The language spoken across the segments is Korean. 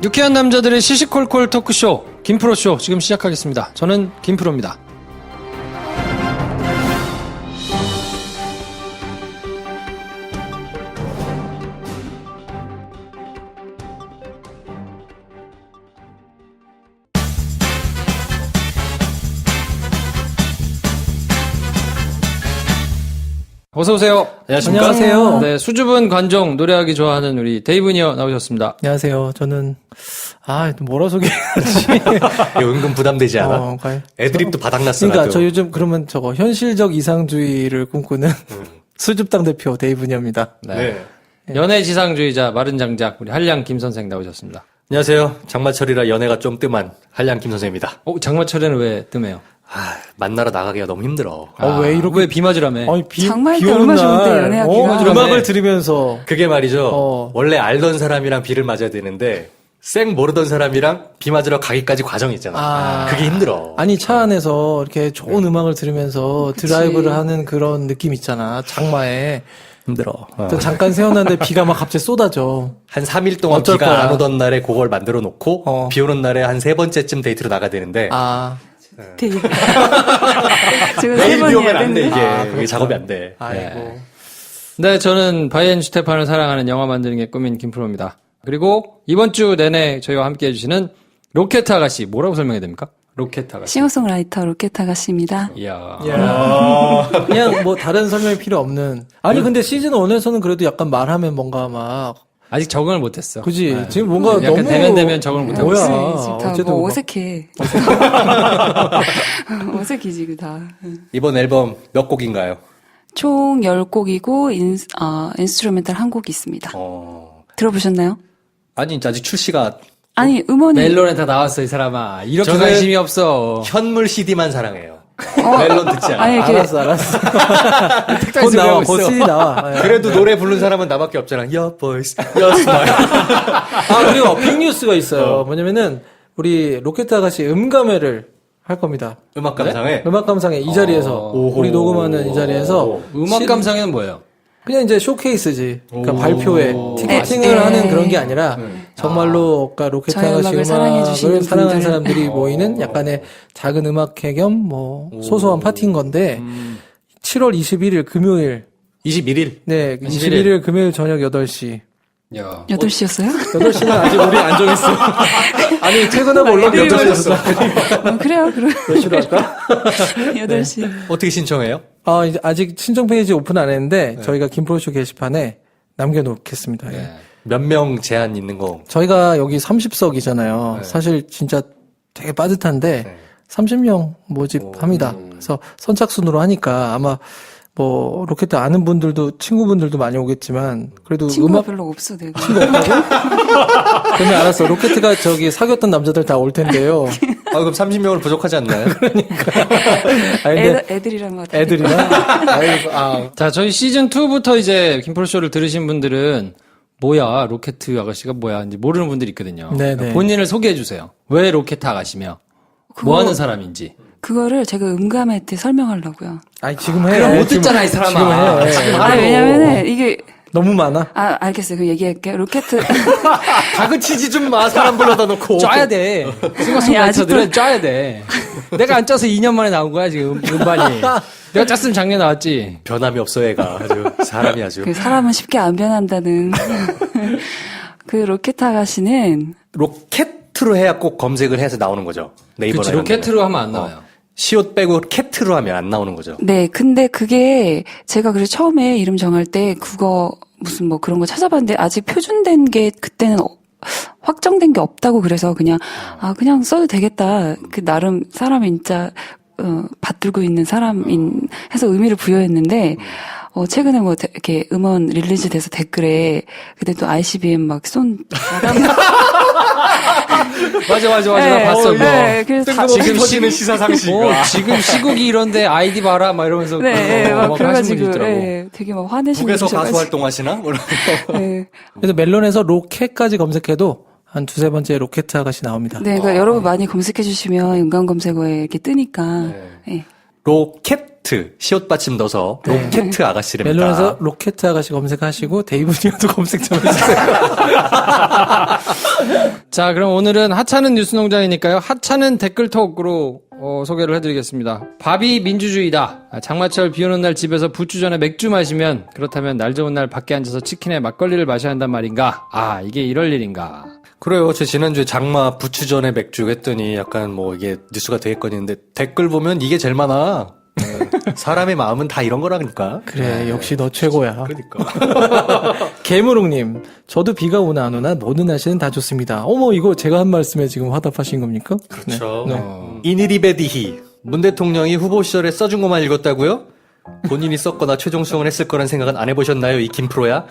유쾌한 남자들의 시시콜콜 토크쇼 김프로쇼 지금 시작하겠습니다. 저는 김프로입니다. 어서오세요. 안녕하세요. 네, 수줍은 관종, 노래하기 좋아하는 우리 데이브니어 나오셨습니다. 안녕하세요. 저는 뭐라 소개해야지. 이거 은근 부담되지 않아? 애드립도 바닥났어. 그러니까 나도. 저 요즘 그러면 현실적 이상주의를 꿈꾸는 수줍당 대표 데이브니어입니다. 네. 연애 지상주의자 마른 장작 우리 한량 김 선생 나오셨습니다. 안녕하세요. 장마철이라 연애가 좀 뜸한 한량 김 선생입니다. 장마철에는 왜 뜸해요? 만나러 나가기가 너무 힘들어. 왜 이렇게 왜 비 맞으라며? 장마일 비 때 오는 얼마 날 좋은데 연애하기가. 음악을 들으면서 그게 말이죠. 원래 알던 사람이랑 비를 맞아야 되는데 쌩 모르던 사람이랑 비 맞으러 가기까지 과정이 있잖아. 그게 힘들어. 아니 차 안에서 이렇게 좋은 음악을 들으면서 드라이브를 하는 그런 느낌 있잖아. 장마에 힘들어. 또 잠깐 세웠는데 비가 막 갑자기 쏟아져. 한 3일 동안 어쩔 비가 거야. 안 오던 날에 그걸 만들어 놓고 비 오는 날에 한 3번째쯤 데이트로 나가야 되는데 되게. 지금 매일 비 3번 오면 해야 안 돼, 되는데. 이게 작업이 안 돼. 아이고. 네, 저는 바이엔슈테판을 사랑하는 영화 만드는 게 꿈인 김프로입니다. 그리고 이번 주 내내 저희와 함께 해주시는 로켓 아가씨, 뭐라고 설명해야 됩니까? 로켓 아가씨. 싱어송라이터 로켓 아가씨입니다. 이야. 그냥 뭐 다른 설명이 필요 없는. 아니 근데 시즌 1에서는 그래도 약간 말하면 뭔가 막 아직 적응을 못했어. 그지? 지금 뭔가 약간 너무 대면 적응을 못하고 뭐야? 있어. 지금 다 어쨌든 뭐 막- 어색해. 어색이지, 그 다. 이번 앨범 몇 곡인가요? 총 10곡이고, 인스트루멘탈 한 곡이 있습니다. 들어보셨나요? 아니, 아직 출시가 아니, 음원이. 멜론에 다 나왔어, 이 사람아. 이렇게 저는- 관심이 없어. 현물 CD만 사랑해요. 멜론 듣지 않아. 아니, 이렇게. 알았어. 택다리 곧 소리 나와, 하고 곧 있어. CD 나와. 예. 그래도 노래 부르는 사람은 나밖에 없잖아. Your voice, your smile. 그리고 빅뉴스가 있어요. 뭐냐면은 우리 로켓 아가씨 음감회를 할 겁니다. 음악 감상회. 음악 감상회 이 자리에서 우리 녹음하는 이 자리에서 음악 감상회는 뭐예요? 그냥 이제 쇼케이스지. 그러니까 발표회, 티켓팅을 네. 하는 그런 게 아니라 정말로 그러니까 로켓 저희 아가씨 음악을 사랑해주시는 음악을 사랑하는 분들. 사람들이 모이는 약간의 작은 음악회 겸 뭐 소소한 파티인 건데 7월 21일 금요일 21일. 네, 21일 금요일 저녁 8시. 야. 8시였어요? 8시는 아직 우리 안 정했어. 아니, 퇴근하고 올라오면 8시였어. 그래요, 그럼. 몇 시로 할까? 8시. 어떻게 신청해요? 이제 아직 신청 페이지 오픈 안 했는데, 저희가 김프로쇼 게시판에 남겨놓겠습니다. 예. 몇 명 제한 있는 거. 저희가 여기 30석이잖아요. 사실 진짜 되게 빠듯한데, 30명 모집합니다. 그래서 선착순으로 하니까 아마 뭐, 로켓 아는 분들도, 친구분들도 많이 오겠지만, 그래도 친구가 음악, 별로 없어, 내가. 그러면 알았어. 로켓가 저기 사귀었던 남자들 다 올 텐데요. 그럼 30명을 부족하지 않나요? 아니, 근데 애들이란 거 같아. 애들이나? 아이고, 자, 저희 시즌2부터 이제 김프로쇼를 들으신 분들은 뭐야, 로켓 아가씨가 뭐야, 이제 모르는 분들이 있거든요. 네네. 그러니까 본인을 소개해주세요. 왜 로켓 아가씨며, 뭐 하는 사람인지. 그거를 제가 음감회 때 설명하려고요. 아니, 지금 해. 그럼 못 듣잖아, 이 사람아. 지금 해. 아니, 왜냐면은 이게, 너무 많아. 알겠어요. 그럼 얘기할게요. 로켓, 다그치지 좀 마, 사람 불러다 놓고. 짜야 돼. 싱어송라이터들은 짜야 돼. 내가 안 짜서 2년 만에 나온 거야, 지금, 음반이. 내가 짰으면 작년에 나왔지. 변함이 없어, 애가. 아주. 사람이 아주. 그 사람은 쉽게 안 변한다는. 그 로켓 아가씨는 로켓으로 해야 꼭 검색을 해서 나오는 거죠. 네이버나 그치, 이런 데는. 로켓으로 하면 안 나와요. 시옷 빼고 캣으로 하면 안 나오는 거죠. 네, 근데 그게 제가 그래서 처음에 이름 정할 때 그거 무슨 뭐 그런 거 찾아봤는데 아직 표준된 게 그때는 확정된 게 없다고 그래서 그냥 그냥 써도 되겠다. 그 나름 사람이 진짜 받들고 있는 사람인 해서 의미를 부여했는데 최근에 뭐 이렇게 음원 릴리즈 돼서 댓글에 그때 또 ICBM 막 맞아. 나 봤어, 이거. 네, 그래서 지금 터지는 시사상식. 지금 시국이 이런데 아이디 봐라, 막 이러면서. 네, 막 막 하시는 분이 그래가지고, 있더라고. 네, 되게 막 화내시는 북에서 가수 분이셔가지고. 활동하시나? 네. 그래서 멜론에서 로켓까지 검색해도 한 두세 번째 로켓 아가씨 나옵니다. 네, 그러니까 여러분 많이 검색해 주시면 연관 검색어에 이렇게 뜨니까. 네. 로켓 시옷 받침 넣어서 로켓 아가씨랍니다. 멜론에서 로켓 아가씨 검색하시고 데이브니어도 검색 좀 해주세요. 자, 그럼 오늘은 하찮은 뉴스농장이니까요. 하찮은 댓글톡으로 소개를 해드리겠습니다. 밥이 민주주의다. 장마철 비 오는 날 집에서 부추 전에 맥주 마시면 그렇다면 날 좋은 날 밖에 앉아서 치킨에 막걸리를 마셔야 한단 말인가? 아, 이게 이럴 일인가? 그래요. 제 지난주에 장마 부추 전에 맥주 했더니 약간 뭐 이게 뉴스가 되겠거니는데 댓글 보면 이게 제일 많아. 사람의 마음은 다 이런 거라니까. 그래, 역시 너 최고야. 그러니까. 개무롱님, 저도 비가 오나 안 오나 노는 날씨는 다 좋습니다. 어머, 이거 제가 한 말씀에 지금 화답하신 겁니까? 그렇죠. 네. 이니리베디히. 문 대통령이 후보 시절에 써준 것만 읽었다고요? 본인이 썼거나 최종 수용을 했을 거란 생각은 안 해보셨나요? 이 김프로야?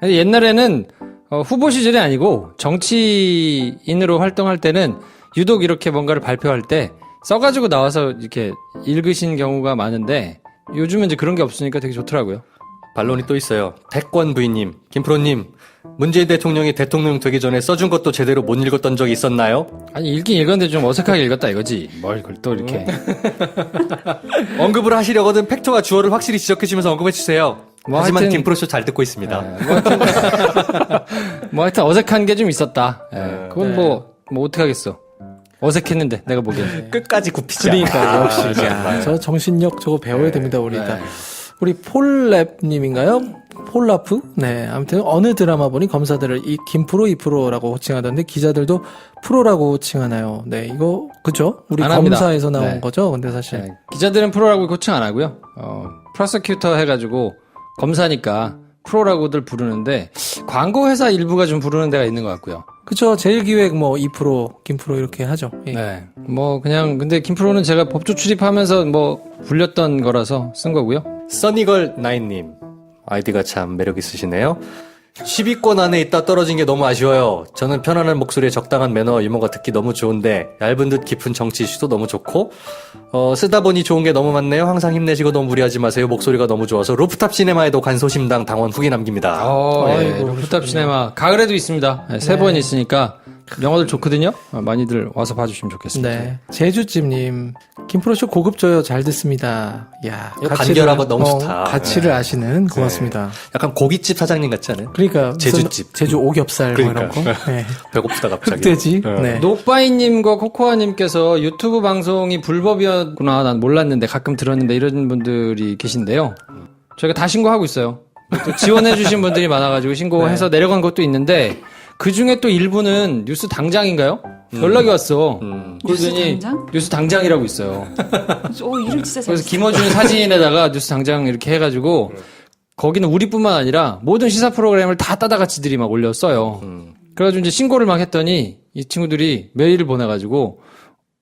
네. 옛날에는 후보 시절이 아니고 정치인으로 활동할 때는 유독 이렇게 뭔가를 발표할 때 써가지고 나와서 이렇게 읽으신 경우가 많은데 요즘은 이제 그런 게 없으니까 되게 좋더라고요. 반론이 또 있어요. 백권 부인님, 김프로님, 문재인 대통령이 대통령 되기 전에 써준 것도 제대로 못 읽었던 적이 있었나요? 아니, 읽긴 읽었는데 좀 어색하게 읽었다 이거지. 뭘 그걸 또 이렇게. 언급을 하시려거든 팩트와 주어를 확실히 지적해주면서 언급해주세요. 뭐 하지만 하여튼- 김프로쇼 잘 듣고 있습니다. 뭐 하여튼 어색한 게 좀 있었다. 그건 뭐 어떡하겠어. 어색했는데 내가 보기엔. 끝까지 굽히자. 그러니까 역시 정말. 저 정신력 저거 배워야 됩니다 우리 다. 우리 폴랩님인가요? 폴라프? 네, 아무튼 어느 드라마 보니 검사들을 이 김프로 2%라고 호칭하던데 기자들도 프로라고 호칭하나요? 네, 이거 그죠? 우리 안 합니다. 검사에서 나온 네. 거죠? 근데 사실 네, 기자들은 프로라고 호칭 안 하고요. 프로세큐터 해가지고 검사니까 프로라고들 부르는데 광고 회사 일부가 좀 부르는 데가 있는 것 같고요. 그쵸? 제일기획 뭐 2%, 김프로 이렇게 하죠. 예. 네, 뭐 그냥 근데 김프로는 제가 법조 출입하면서 뭐 불렸던 거라서 쓴 거고요. 써니걸 나인님 아이디가 참 매력 있으시네요. 10위권 안에 있다 떨어진 게 너무 아쉬워요. 저는 편안한 목소리에 적당한 매너 유머가 듣기 너무 좋은데 얇은 듯 깊은 정치 이슈도 너무 좋고 쓰다 보니 좋은 게 너무 많네요. 항상 힘내시고 너무 무리하지 마세요. 목소리가 너무 좋아서 루프탑 시네마에도 간소심당 당원 후기 남깁니다. 예, 루프탑 시네마 가을에도 있습니다. 네, 3번 있으니까 영화들 좋거든요. 많이들 와서 봐주시면 좋겠습니다. 네. 제주찜님, 김프로쇼 고급져요. 잘 듣습니다. 야, 이거 간결하고 너무 좋다. 가치를 아시는 고맙습니다. 약간 고깃집 사장님 같지 않아요? 그러니까 무슨 제주집. 제주 오겹살 뭐 이런 거. 네. 배고프다 갑자기. 흑돼지. 네. 녹바이님과 코코아님께서 유튜브 방송이 불법이었구나 난 몰랐는데 가끔 들었는데 이런 분들이 계신데요. 저희가 다 신고하고 있어요. 또 지원해주신 분들이 많아가지고 신고해서 내려간 것도 있는데 그 중에 또 일부는 뉴스 당장인가요? 연락이 왔어. 뉴스 그러더니 당장? 뉴스 당장이라고 있어요. 이름 진짜 잘. 그래서 김어준 사진에다가 뉴스 당장 이렇게 해가지고 거기는 우리뿐만 아니라 모든 시사 프로그램을 다 따다같이들이 막 올렸어요. 그래가지고 이제 신고를 막 했더니 이 친구들이 메일을 보내가지고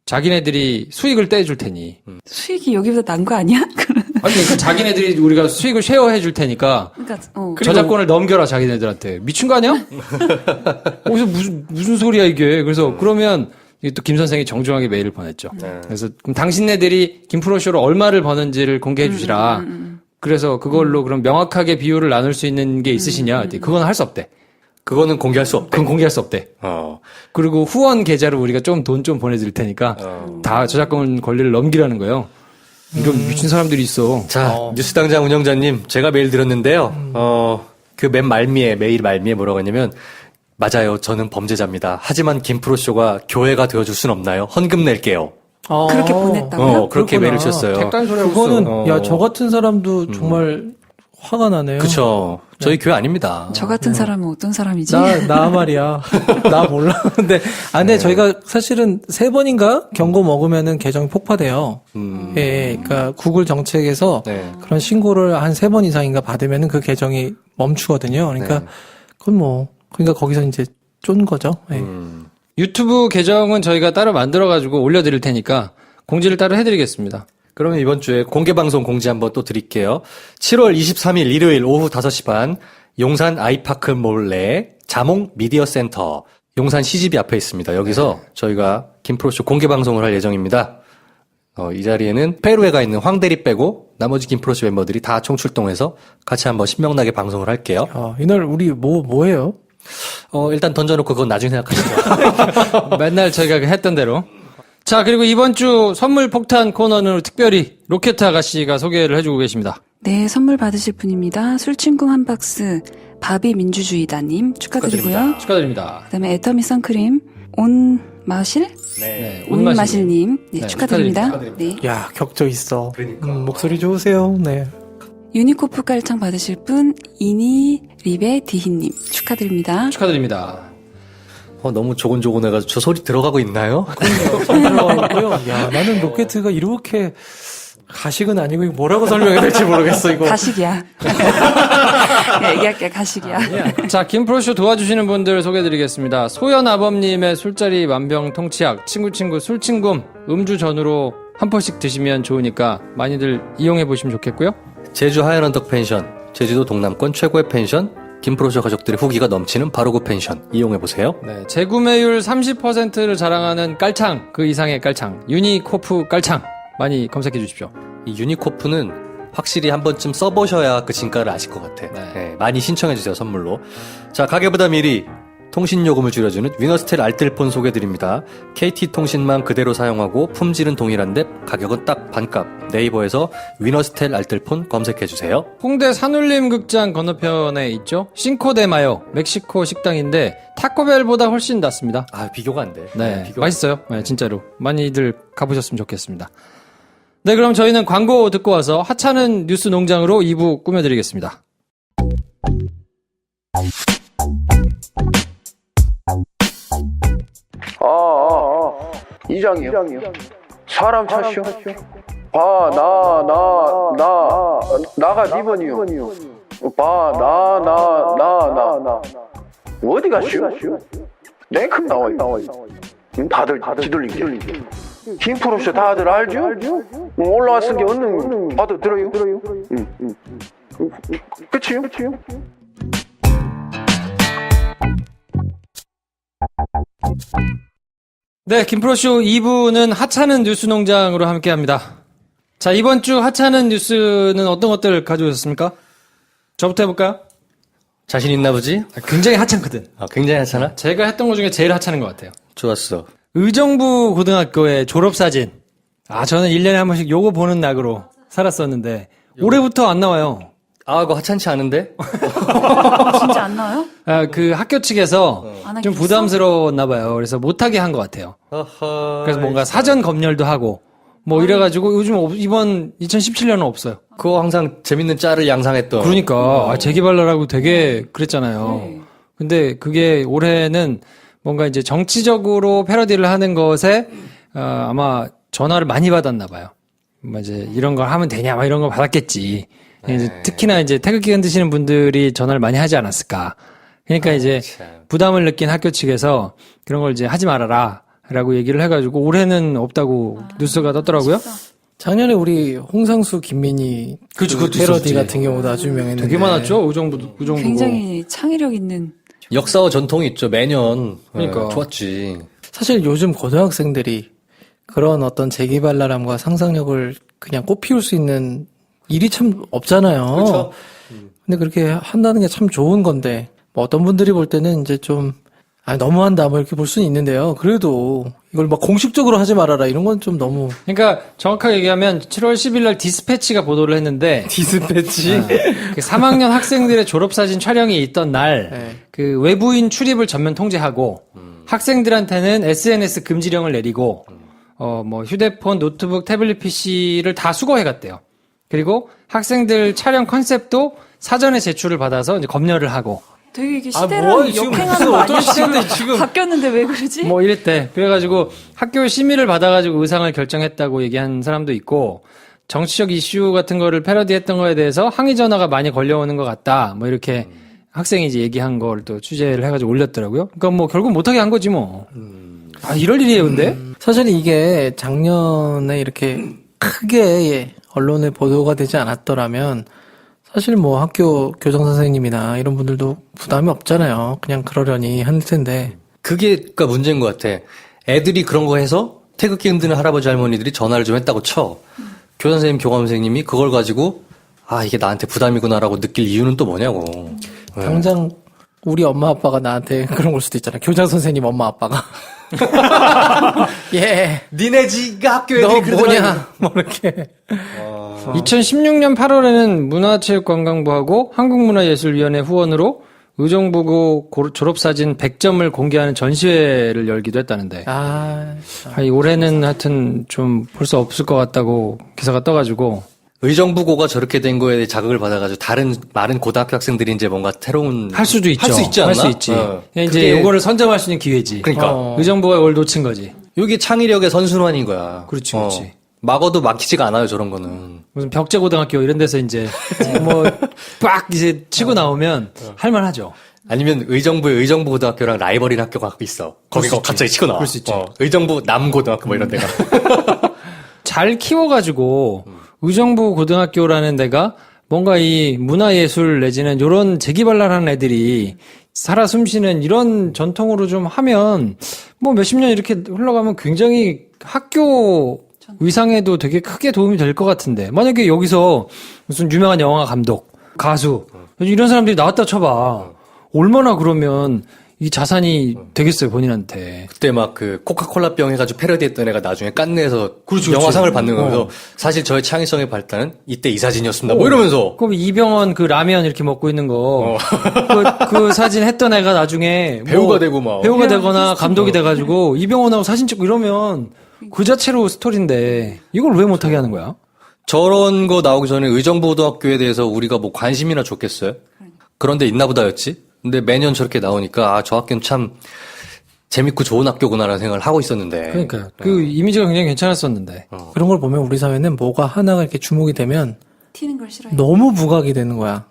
자기네들이 수익을 떼줄 테니. 수익이 여기보다 난 거 아니야? 아니, 그러니까 자기네들이 우리가 수익을 쉐어해 줄 테니까 그러니까 저작권을 넘겨라 자기네들한테. 미친 거 아니야? 어디서 무슨 소리야 이게. 그래서 그러면 이게 또 김 선생이 정중하게 메일을 보냈죠. 그래서 그럼 당신네들이 김프로쇼로 얼마를 버는지를 공개해 주시라. 그래서 그걸로 그럼 명확하게 비율을 나눌 수 있는 게 있으시냐? 그건 할 수 없대. 그거는 공개할 수 없대. 그건 공개할 수 없대. 그리고 후원 계좌로 우리가 좀 돈 좀 보내드릴 테니까 다 저작권 권리를 넘기라는 거예요. 이런 미친 사람들이 있어. 자, 뉴스당장 운영자님, 제가 메일 드렸는데요. 그 맨 메일 말미에 뭐라고 했냐면, 맞아요. 저는 범죄자입니다. 하지만 김프로쇼가 교회가 되어줄 순 없나요? 헌금 낼게요. 그렇게 보냈다고요? 그렇게 그렇구나. 메일을 주셨어요. 택간 소리 하고 그거는 있어. 야, 저 같은 사람도 정말 화가 나네요. 그쵸. 저희 교회 아닙니다. 저 같은 사람은 어떤 사람이지? 나 말이야. 나 몰라. 근데 저희가 사실은 3번인가 경고 먹으면은 계정이 폭파돼요. 예, 그러니까 구글 정책에서 네. 그런 신고를 한 3번 이상인가 받으면은 그 계정이 멈추거든요. 그러니까 그건 그러니까 거기서 이제 쫀 거죠. 예. 유튜브 계정은 저희가 따로 만들어가지고 올려드릴 테니까 공지를 따로 해드리겠습니다. 그러면 이번 주에 공개방송 공지 한번 또 드릴게요. 7월 23일 일요일 오후 5시 반, 용산 아이파크 몰 내 자몽 미디어 센터, 용산 CGV 앞에 있습니다. 여기서 저희가 김프로쇼 공개방송을 할 예정입니다. 이 자리에는 페루에가 있는 황대리 빼고 나머지 김프로쇼 멤버들이 다 총출동해서 같이 한번 신명나게 방송을 할게요. 이날 우리 뭐해요? 일단 던져놓고 그건 나중에 생각하시죠. 맨날 저희가 했던 대로. 자, 그리고 이번 주 선물 폭탄 코너는 특별히 로켓 아가씨가 소개를 해주고 계십니다. 네, 선물 받으실 분입니다. 술친구 한 박스, 바비 민주주의다님 축하드리고요. 축하드립니다. 그다음에 애터미 선크림, 온 마실? 네, 온 마실님. 네, 네, 축하드립니다. 네. 야, 격조 있어. 목소리 좋으세요. 네. 유니코프 깔창 받으실 분, 이니 리베 디히님 축하드립니다. 축하드립니다. 너무 조곤조곤해가지고 저 소리 들어가고 있나요? 들어가고요. 야, 나는 로켓가 이렇게 가식은 아니고 이거 뭐라고 설명해야 될지 모르겠어 이거. 가식이야. 네, 얘기할게, 가식이야. 자, 김프로쇼 도와주시는 분들 소개해드리겠습니다. 소연아범님의 술자리 만병통치약, 친구 술친굼, 음주 전후로 한 포씩 드시면 좋으니까 많이들 이용해보시면 좋겠고요. 제주 하얀언덕 펜션, 제주도 동남권 최고의 펜션, 김프로쇼 가족들의 후기가 넘치는 바로 그 펜션 이용해보세요. 네, 재구매율 30%를 자랑하는 깔창, 그 이상의 깔창, 유니코프 깔창 많이 검색해 주십시오. 이 유니코프는 확실히 한 번쯤 써보셔야 그 진가를 아실 것 같아. 네. 네, 많이 신청해주세요, 선물로. 자, 가게보다 미리 통신요금을 줄여주는 위너스텔 알뜰폰 소개드립니다. KT통신망 그대로 사용하고 품질은 동일한데 가격은 딱 반값. 네이버에서 위너스텔 알뜰폰 검색해주세요. 홍대 산울림 극장 건너편에 있죠. 싱코데마요, 멕시코 식당인데 타코벨보다 훨씬 낫습니다. 아, 비교가 안 돼. 네, 비교가 맛있어요. 네, 진짜로 많이들 가보셨으면 좋겠습니다. 네, 그럼 저희는 광고 듣고 와서 하찮은 뉴스 농장으로 2부 꾸며드리겠습니다. 이장이요. 사람 찾쇼. 나가 니번이요. 나. 어디 가쇼? 냉큼 나와요. 다들 뒤돌리게. 김프로쇼 다들 알죠? 올라왔은 게 얼른 봐도 들어요. 끝이요? 네, 김프로쇼 2부는 하찮은 뉴스 농장으로 함께 합니다. 자, 이번 주 하찮은 뉴스는 어떤 것들 가져오셨습니까? 저부터 해볼까요? 자신 있나 보지? 굉장히 하찮거든. 아, 굉장히 하찮아? 제가 했던 것 중에 제일 하찮은 것 같아요. 좋았어. 의정부 고등학교의 졸업사진. 저는 1년에 한 번씩 요거 보는 낙으로 살았었는데, 올해부터 안 나와요. 아, 그거 하찮지 않은데? 진짜 안 나와요? 그 학교 측에서 안 하게 좀 했어? 부담스러웠나 봐요. 그래서 못하게 한 것 같아요. 어허. 그래서 뭔가 사전 검열도 하고, 뭐 이래가지고 요즘 이번 2017년은 없어요. 그거 항상 재밌는 짤을 양상했던. 그러니까 재기발랄하고 되게 그랬잖아요. 네. 근데 그게 올해는 뭔가 이제 정치적으로 패러디를 하는 것에 아마 전화를 많이 받았나 봐요. 뭐 이제 이런 걸 하면 되냐, 막 이런 걸 받았겠지. 이제 특히나 이제 태극기 흔드시는 분들이 전화를 많이 하지 않았을까. 그러니까 이제 참. 부담을 느낀 학교 측에서 그런 걸 이제 하지 말아라. 라고 얘기를 해가지고 올해는 없다고 뉴스가 떴더라고요. 작년에 우리 홍상수 김민희 그쵸, 그 그것도 패러디 있었지. 같은 경우도 아주 유명했는데 되게 많았죠. 의정부고. 굉장히 창의력 있는. 역사와 전통이 있죠. 매년. 그러니까. 좋았지. 사실 요즘 고등학생들이 그런 어떤 재기발랄함과 상상력을 그냥 꽃피울 수 있는 일이 참 없잖아요. 그렇죠. 근데 그렇게 한다는 게 참 좋은 건데 뭐 어떤 분들이 볼 때는 이제 좀 너무한다 뭐 이렇게 볼 수는 있는데요. 그래도 이걸 막 공식적으로 하지 말아라 이런 건 좀 너무 그러니까 정확하게 얘기하면 7월 10일 날 디스패치가 보도를 했는데 디스패치. 그 3학년 학생들의 졸업사진 촬영이 있던 날 네. 그 외부인 출입을 전면 통제하고 학생들한테는 SNS 금지령을 내리고 뭐 휴대폰, 노트북, 태블릿 PC를 다 수거해 갔대요. 그리고 학생들 촬영 컨셉도 사전에 제출을 받아서 이제 검열을 하고 되게 이게 아, 시대랑 뭐야, 지금 역행하는 거 아니야? 어떤 시대인데 지금. 바뀌었는데 왜 그러지? 뭐 이랬대. 그래가지고 학교 심의를 받아가지고 의상을 결정했다고 얘기한 사람도 있고 정치적 이슈 같은 거를 패러디했던 거에 대해서 항의 전화가 많이 걸려오는 것 같다. 뭐 이렇게 학생이 이제 얘기한 걸 또 취재를 해가지고 올렸더라고요. 그러니까 뭐 결국 못하게 한 거지 뭐. 이럴 일이에요, 근데? 사실 이게 작년에 이렇게 크게 언론에 보도가 되지 않았더라면 사실 뭐 학교 교장 선생님이나 이런 분들도 부담이 없잖아요. 그냥 그러려니 할 텐데. 그게 그러니까 문제인 것 같아. 애들이 그런 거 해서 태극기 흔드는 할아버지 할머니들이 전화를 좀 했다고 쳐. 교장 선생님, 교감 선생님이 그걸 가지고 이게 나한테 부담이구나라고 느낄 이유는 또 뭐냐고. 당장 우리 엄마 아빠가 나한테 그런 걸 수도 있잖아. 교장 선생님 엄마 아빠가. 예. 니네 지가 학교 애들이 너 그러더라. 뭐냐? 뭐 이렇게. 2016년 8월에는 문화체육관광부하고 한국문화예술위원회 후원으로 의정부고 졸업사진 100점을 공개하는 전시회를 열기도 했다는데. 올해는 하여튼 좀 볼 수 없을 것 같다고 기사가 떠가지고. 의정부고가 저렇게 된 거에 자극을 받아가지고 다른 많은 고등학교 학생들이 이제 뭔가 새로운 할 수도 있죠. 할 수 있지 않나? 할 수 있지. 이제 그게- 요거를 선점할 수 있는 기회지. 그러니까 의정부가 이걸 놓친 거지. 이게 창의력의 선순환인 거야. 그렇지, 그렇지. 막어도 막히지가 않아요, 저런 거는. 무슨 벽제고등학교 이런 데서 이제 빡 이제 치고 나오면 할만하죠. 아니면 의정부 고등학교랑 라이벌인 학교가 있어. 거기가 갑자기 치고 나와. 그럴 수 있지. 의정부 남고등학교 뭐 이런 데가. 잘 키워가지고 의정부 고등학교라는 데가 뭔가 이 문화예술 내지는 이런 재기발랄한 애들이 살아 숨쉬는 이런 전통으로 좀 하면 뭐 몇십 년 이렇게 흘러가면 굉장히 학교 위상에도 되게 크게 도움이 될 것 같은데 만약에 여기서 무슨 유명한 영화 감독, 가수 이런 사람들이 나왔다 쳐봐. 얼마나 그러면 이 자산이 되겠어요, 본인한테. 그때 막 그 코카콜라 병 해가지고 패러디했던 애가 나중에 깐느에서 그렇지, 영화상을 받는 거면서 사실 저의 창의성의 발달은 이때 이 사진이었습니다. 뭐 어. 이러면서. 그럼 이병헌 그 라면 이렇게 먹고 있는 거. 그 사진 했던 애가 나중에 배우가 되고 막. 배우가 되거나 감독이 돼가지고 이병헌하고 사진 찍고 이러면 그 자체로 스토리인데 이걸 왜 못하게 하는 거야? 저런 거 나오기 전에 의정부 고등학교에 대해서 우리가 뭐 관심이나 줬겠어요? 그런데 있나 보다였지? 근데 매년 저렇게 나오니까 저 학교는 참 재밌고 좋은 학교구나라는 생각을 하고 있었는데. 그러니까요. 그 이미지가 굉장히 괜찮았었는데. 그런 걸 보면 우리 사회는 뭐가 하나가 이렇게 주목이 되면 튀는 걸 싫어해. 너무 부각이 되는 거야.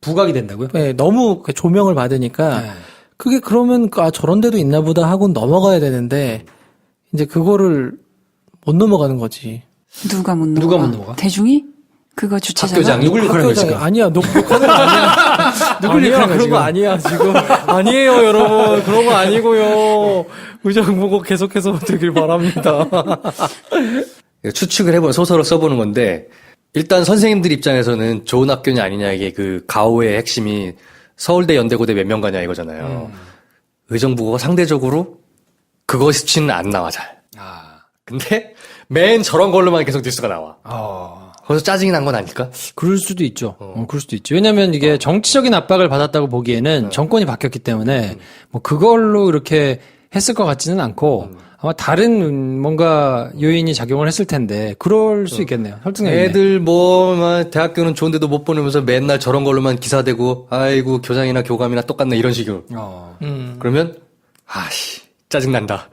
부각이 된다고요? 네, 너무 그 조명을 받으니까 네. 그게 그러면 저런 데도 있나 보다 하고 넘어가야 되는데 이제 그거를 못 넘어가는 거지. 누가 못 넘어가? 누가 못 넘어가? 대중이? 그거 주체자가? 학교장이? 누굴 욕하는 거지, 학교장이 지금? 아니야, 욕하는 거 아니야. 누굴 아니야, 욕하는 그런 지금. 거 아니야, 지금. 아니에요, 여러분. 그런 거 아니고요. 의정부고 계속해서 되길 바랍니다. 추측을 해보는 소설을 써보는 건데, 일단 선생님들 입장에서는 좋은 학교냐 아니냐 이게 그 가오의 핵심이 서울대, 연대고대 몇 명 가냐 이거잖아요. 의정부가 상대적으로 그거 수치는 안 나와 잘. 근데 맨 저런 걸로만 계속 뉴스가 나와. 거기서 짜증이 난 건 아닐까? 그럴 수도 있죠. 그럴 수도 있죠. 왜냐면 이게 정치적인 압박을 받았다고 보기에는 정권이 바뀌었기 때문에 뭐 그걸로 이렇게 했을 것 같지는 않고 아마 다른 뭔가 요인이 작용을 했을 텐데 그럴 수 있겠네요. 설득력 있네. 애들 막 대학교는 좋은데도 못 보내면서 맨날 저런 걸로만 기사되고 아이고 교장이나 교감이나 똑같네 이런 식으로. 그러면 아씨 짜증난다.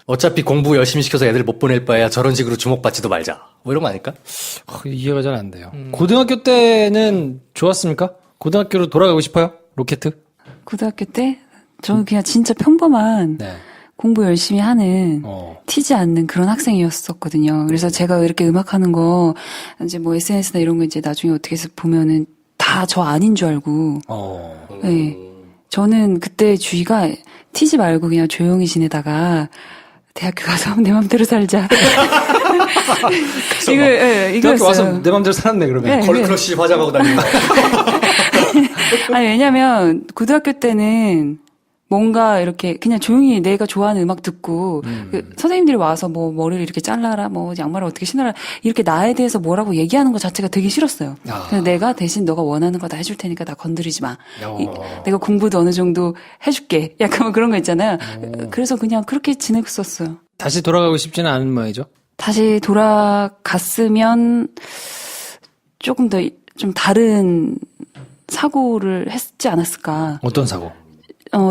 어차피 공부 열심히 시켜서 애들 못 보낼 바에야 저런 식으로 주목받지도 말자. 뭐 이런 거 아닐까? 이해가 잘 안 돼요. 고등학교 때는 좋았습니까? 고등학교로 돌아가고 싶어요? 로켓? 고등학교 때 저는 그냥 진짜 평범한 네. 공부 열심히 하는 튀지 않는 그런 학생이었었거든요. 그래서 제가 이렇게 음악하는 거 이제 뭐 SNS나 이런 거 이제 나중에 어떻게 해서 보면은 다 저 아닌 줄 알고. 네. 저는 그때 주의가 튀지 말고 그냥 조용히 지내다가 대학교 가서 내 맘대로 살자. 대학교 이거였어요. 와서 내 맘대로 살았네 그러면. 네. 걸크러쉬 화장하고 다니는 거. 아니 왜냐면 고등학교 때는 뭔가 이렇게 그냥 조용히 내가 좋아하는 음악 듣고 그 선생님들이 와서 뭐 머리를 이렇게 잘라라 뭐 양말을 어떻게 신어라 이렇게 나에 대해서 뭐라고 얘기하는 것 자체가 되게 싫었어요. 그래서 내가 대신 너가 원하는 거 다 해줄 테니까 나 건드리지 마. 내가 공부도 어느 정도 해줄게. 약간 뭐 그런 거 있잖아요. 그래서 그냥 그렇게 지냈었어요. 다시 돌아가고 싶지는 않은 모양이죠. 다시 돌아갔으면 조금 더 좀 다른 사고를 했지 않았을까. 어떤 사고?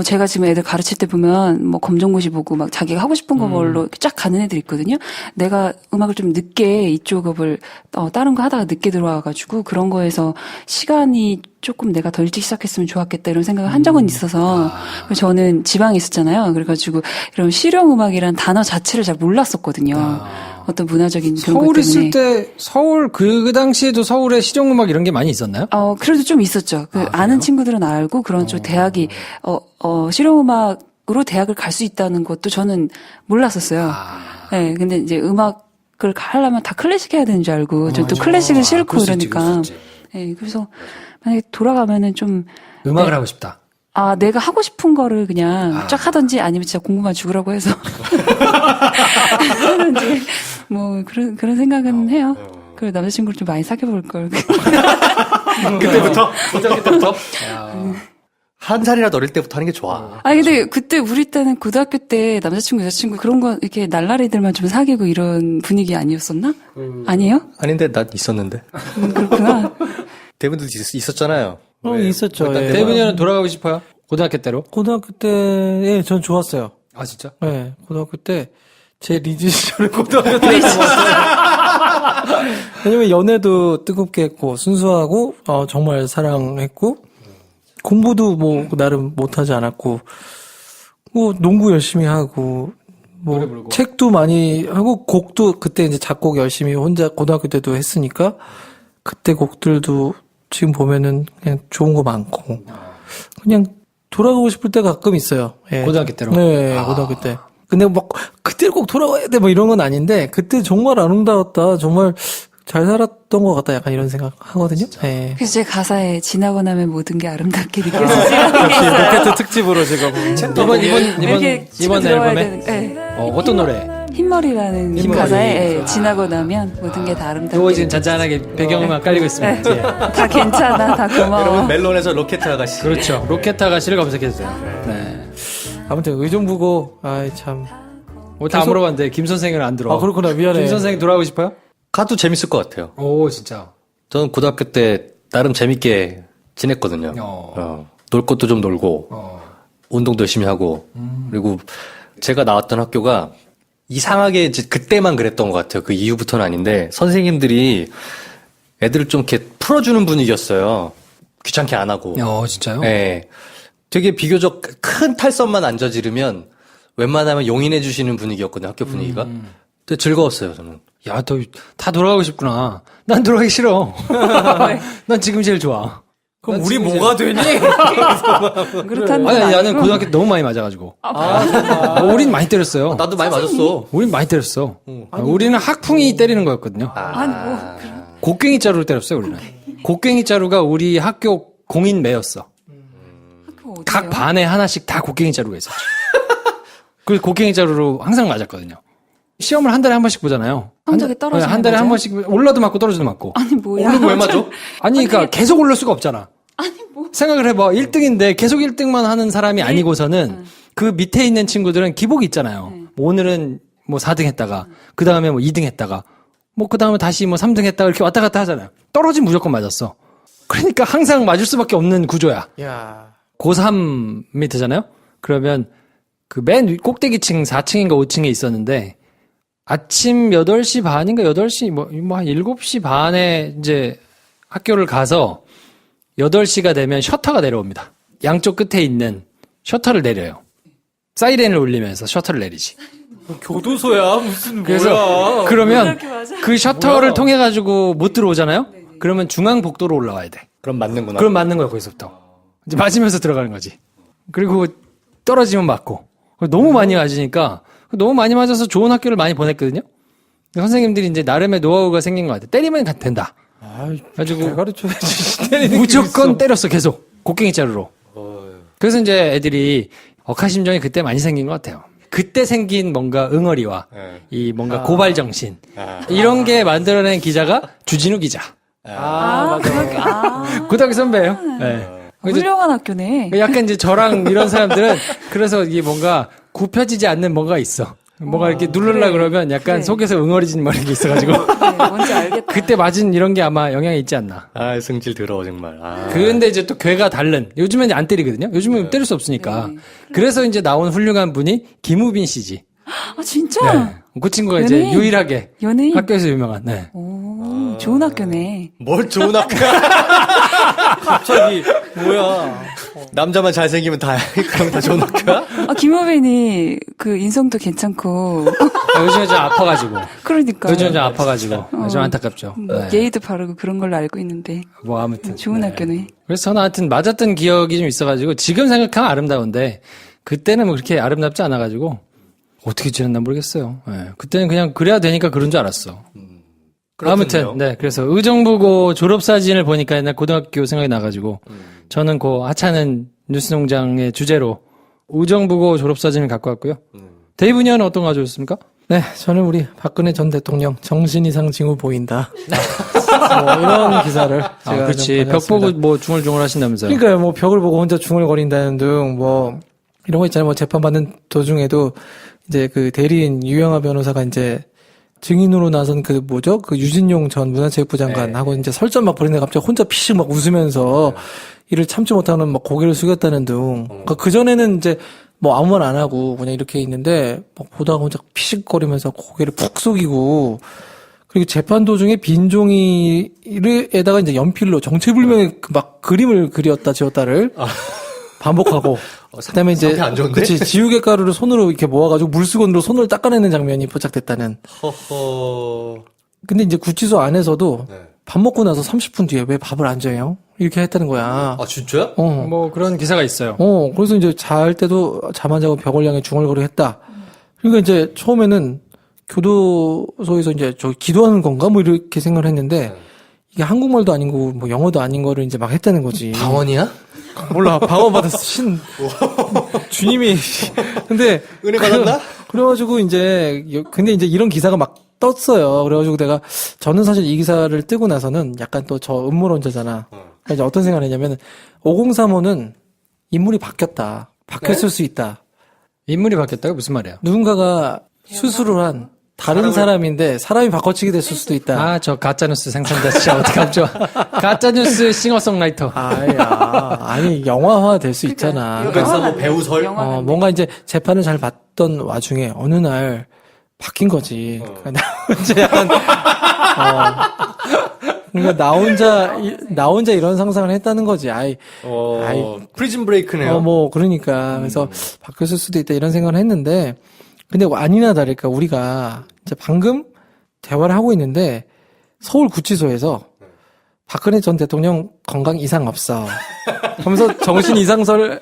제가 지금 애들 가르칠 때 보면, 뭐, 검정고시 보고, 막, 자기가 하고 싶은 걸로 이렇게 쫙 가는 애들 있거든요? 내가 음악을 좀 늦게, 이쪽을, 다른 거 하다가 늦게 들어와가지고, 그런 거에서 시간이 조금 내가 더 일찍 시작했으면 좋았겠다, 이런 생각을 한 적은 있어서, 그래서 저는 지방에 있었잖아요. 그래가지고, 이런 실용음악이란 단어 자체를 잘 몰랐었거든요. 어떤 문화적인 그런 것 서울 때문에. 있을 때 서울 그 당시에도 서울에 실용음악 이런 게 많이 있었나요? 그래도 좀 있었죠. 아는 친구들은 알고, 그런 쪽 대학이, 실용음악으로 대학을 갈 수 있다는 것도 저는 몰랐었어요. 네, 근데 이제 음악을 하려면 다 클래식 해야 되는 줄 알고, 전 또 클래식을 싫고 그럴 수 있지, 이러니까. 그럴 수 있지. 네, 그래서 만약에 돌아가면은 좀. 음악을 하고 싶다. 내가 하고 싶은 거를 그냥 쫙 하든지 아니면 진짜 공부만 죽으라고 해서 하든지 뭐 그런 생각은 해요. 그리고 남자친구를 좀 많이 사귀어 볼 걸. 그때부터? 고등학교 때부터? 한 살이라도 어릴 때부터 하는 게 좋아. 아니 근데 그때 우리 때는 고등학교 때 남자친구 여자친구 그런 거 이렇게 날라리들만 좀 사귀고 이런 분위기 아니었었나? 아니에요? 아닌데, 난 있었는데. 그렇구나. 대부분도 있었잖아요. 있었죠. 예. 대분이는 돌아가고 싶어요? 고등학교 때로? 고등학교 때, 예, 전 좋았어요. 아, 진짜? 예, 고등학교 때, 제 리즈 시절을 고등학교 때 좋았어요. 왜냐면 연애도 뜨겁게 했고, 순수하고, 정말 사랑했고, 공부도 뭐, 나름 못하지 않았고, 뭐, 농구 열심히 하고, 뭐, 노래 부르고. 책도 많이 하고, 곡도 그때 이제 작곡 열심히 혼자 고등학교 때도 했으니까, 그때 곡들도 지금 보면은 그냥 좋은 거 많고, 그냥 돌아가고 싶을 때 가끔 있어요. 예. 고등학교 때로? 네, 고등학교 때. 근데 막, 그때 꼭 돌아가야 돼, 뭐 이런 건 아닌데, 그때 정말 아름다웠다, 정말 잘 살았던 것 같다, 약간 이런 생각 하거든요. 예. 그래서 제 가사에 지나고 나면 모든 게 아름답게 느껴지지. 역시 로켓 특집으로 제가 이번 앨범에? 네. 어떤 노래? 흰머리라는 흰머리. 가사에 지나고 나면 모든 게 다 아름답게. 요거 지금 잔잔하게 배경음악 깔리고 있습니다. 네. 다 괜찮아, 다 고마워. 여러분, 멜론에서 로켓 아가씨. 그렇죠. 로켓 아가씨를 검색해주세요. 네. 아무튼 의정부고, 아이, 참. 다 물어봤는데, 김 선생은 안 들어. 아, 그렇구나. 미안해. 김 선생 돌아가고 싶어요? 가도 재밌을 것 같아요. 오, 진짜. 저는 고등학교 때 나름 재밌게 지냈거든요. 놀 것도 좀 놀고, 운동도 열심히 하고, 그리고 제가 나왔던 학교가 이상하게 이제 그때만 그랬던 것 같아요. 그 이후부터는 아닌데, 선생님들이 애들을 좀 이렇게 풀어주는 분위기였어요. 귀찮게 안 하고. 진짜요? 네. 되게 비교적 큰 탈선만 안 저지르면 웬만하면 용인해 주시는 분위기였거든요. 학교 분위기가. 되게 즐거웠어요, 저는. 야, 너 다 돌아가고 싶구나. 난 돌아가기 싫어. 난 지금 제일 좋아. 그럼 우리 뭐가 되니? 그렇다는 아니, 건 나는 아니고. 고등학교 때 너무 많이 맞아가지고. 우린 많이 때렸어요. 나도 많이 맞았어. 우린 많이 때렸어. 우리는 학풍이 때리는 거였거든요. 아니, 뭐. 곡괭이 자루로 때렸어요, 우리는. 곡괭이 자루가 우리 학교 공인 매였어. 학교 각 어디예요? 반에 하나씩 다 곡괭이 자루가 있었죠. 그 곡괭이 자루로 항상 맞았거든요. 시험을 한 달에 한 번씩 보잖아요. 성적이 떨어지는 한 달에 한 거죠? 번씩 올라도 맞고 떨어져도 맞고. 아니, 뭐야. 오른 거왜 맞아? 아니, 그러니까 계속 올릴 수가 없잖아. 아니, 뭐. 생각을 해봐. 1등인데 계속 1등만 하는 사람이 아니고서는 그 밑에 있는 친구들은 기복이 있잖아요. 뭐 오늘은 뭐 4등 했다가, 그 다음에 뭐 2등 했다가, 뭐 그 다음에 다시 뭐 3등 했다가 이렇게 왔다 갔다 하잖아요. 떨어지면 무조건 맞았어. 그러니까 항상 맞을 수밖에 없는 구조야. 야. 고3 밑에잖아요? 그러면 그 맨 꼭대기층 4층인가 5층에 있었는데 아침 8시 반인가 8시 뭐 한 7시 반에 이제 학교를 가서 8시가 되면 셔터가 내려옵니다. 양쪽 끝에 있는 셔터를 내려요. 사이렌을 울리면서 셔터를 내리지. 교도소야, 무슨, 그래서 뭐야. 그러면 그 셔터를 통해 가지고 못 들어오잖아요? 그러면 중앙복도로 올라와야 돼. 그럼 맞는구나. 그럼 맞는 거야, 거기서부터. 이제 맞으면서 들어가는 거지. 그리고 떨어지면 맞고. 너무 많이 맞으니까, 너무 많이 맞아서 좋은 학교를 많이 보냈거든요? 선생님들이 이제 나름의 노하우가 생긴 것 같아. 때리면 된다. 가지고 가르쳐야지. 때리는 무조건 때렸어, 계속. 곡괭이 자루로. 그래서 이제 애들이 억하심정이 그때 많이 생긴 것 같아요. 그때 생긴 뭔가 응어리와 이 뭔가 고발 정신. 이런 게 만들어낸 기자가 주진우 기자. 그렇게, 고등학교 선배예요. 네. 훌륭한 학교네. 약간 이제 저랑 이런 사람들은 그래서 이게 뭔가 굽혀지지 않는 뭔가 있어. 뭔가 이렇게 누르려 그러면 약간 그래. 속에서 응어리진 뭐 이런 게 있어가지고. 네, 뭔지 알겠다. 그때 맞은 이런 게 아마 영향이 있지 않나. 아, 승질 더러워, 정말. 아. 근데 이제 또 괴가 다른. 요즘엔 안 때리거든요. 요즘은 때릴 수 없으니까. 그래서 이제 나온 훌륭한 분이 김우빈 씨지. 아, 진짜? 네. 그 친구가 이제 연예인? 유일하게 연예인? 학교에서 유명한. 네. 오, 좋은 학교네. 뭘 좋은 학교야. 갑자기, 뭐야. 남자만 잘생기면 그럼 다 좋은 학교야? 김호빈이 그 인성도 괜찮고. 요즘에 좀 아파가지고. 그러니까. 요즘에 좀 아파가지고. 좀 안타깝죠. 네. 예의도 바르고 그런 걸로 알고 있는데. 뭐 아무튼. 좋은 학교네. 그래서 저는 하여튼 맞았던 기억이 좀 있어가지고 지금 생각하면 아름다운데 그때는 뭐 그렇게 아름답지 않아가지고 어떻게 지냈나 모르겠어요. 네. 그때는 그냥 그래야 되니까 그런 줄 알았어. 아무튼 네 그래서 의정부고 졸업사진을 보니까 옛날 고등학교 생각이 나가지고 저는 그 하찮은 뉴스농장의 주제로 우정부고 졸업사진을 갖고 왔고요. 데이브 니아는 어떤 거 가져오셨습니까? 네, 저는 우리 박근혜 전 대통령 정신 이상 징후 보인다. 뭐 이런 기사를 제가 그렇지. 좀 벽 가져왔습니다. 보고 뭐 중얼중얼 하신다면서요. 그러니까요, 뭐 벽을 보고 혼자 중얼거린다는 등 뭐 이런 거 있잖아요. 뭐 재판 받는 도중에도 이제 그 대리인 유영하 변호사가 이제 증인으로 나선 그 뭐죠? 그 유진용 전 문화체육부 장관하고 이제 설전 막 벌이는데 갑자기 혼자 피식 막 웃으면서 이를 참지 못하는 막 고개를 숙였다는 등. 그 전에는 이제 뭐 아무 말 안 하고 그냥 이렇게 있는데 막 보다가 혼자 피식거리면서 고개를 푹 숙이고 그리고 재판 도중에 빈 종이에다가 이제 연필로 정체불명의 막 그림을 그렸다 지웠다를 반복하고 그다음에 이제 상태 안 좋은데? 그치 지우개 가루를 손으로 이렇게 모아가지고 물수건으로 손을 닦아내는 장면이 포착됐다는. 허허. 근데 이제 구치소 안에서도 네. 밥 먹고 나서 30분 뒤에 왜 밥을 안 줘요? 이렇게 했다는 거야. 아, 진짜요? 뭐 그런 기사가 있어요. 그래서 이제 잘 때도 잠 안 자고 벽을 향해 중얼거려 했다. 그러니까 이제 처음에는 교도소에서 이제 저 기도하는 건가? 뭐 이렇게 생각을 했는데 이게 한국말도 아니고 뭐 영어도 아닌 거를 이제 막 했다는 거지. 방언이야? 몰라. 방언 받았어. 주님이. 근데. 은혜 받았나? 그래가지고 근데 이제 이런 기사가 막 떴어요. 그래가지고 저는 사실 이 기사를 뜨고 나서는 약간 또 저 음모론자잖아. 그러니까 이제 어떤 생각을 했냐면 5035는 인물이 바뀌었다. 바뀌었을 수 있다. 인물이 바뀌었다고 무슨 말이야? 누군가가 수술을 한 다른 사람인데 사람이 바꿔치기 됐을 수도 있다. 아, 저 가짜뉴스 생산자 진짜 어떡하죠? 가짜뉴스 싱어송라이터. 아니 영화화 될 수 있잖아. 그래서 뭐 배우설? 뭔가 이제 재판을 잘 봤던 와중에 어느 날 바뀐 거지. 그러니까 나 혼자 약간 그러니까 나 혼자 이런 상상을 했다는 거지. 아이 프리즌 브레이크네요. 뭐 그러니까 그래서 바뀌었을 수도 있다 이런 생각을 했는데 근데 아니나 다를까 우리가 이제 방금 대화를 하고 있는데 서울 구치소에서 박근혜 전 대통령 건강 이상 없어. 하면서 정신 이상설에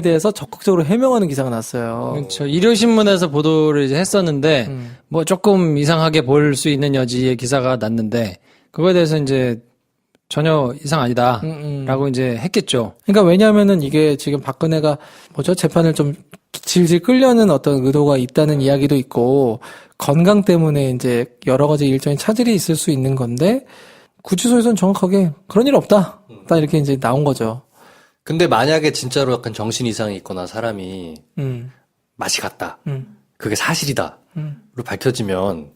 대해서 적극적으로 해명하는 기사가 났어요. 그렇죠. 일요신문에서 보도를 이제 했었는데 뭐 조금 이상하게 볼 수 있는 여지의 기사가 났는데 그거에 대해서 이제 전혀 이상 아니다라고 이제 했겠죠. 그러니까 왜냐하면은 이게 지금 박근혜가 재판을 좀 질질 끌려는 어떤 의도가 있다는 이야기도 있고 건강 때문에 이제 여러 가지 일종의 차질이 있을 수 있는 건데 구치소에서는 정확하게 그런 일 없다. 딱 이렇게 이제 나온 거죠. 근데 만약에 진짜로 약간 정신 이상이 있거나 사람이 맛이 갔다. 그게 사실이다. 로 밝혀지면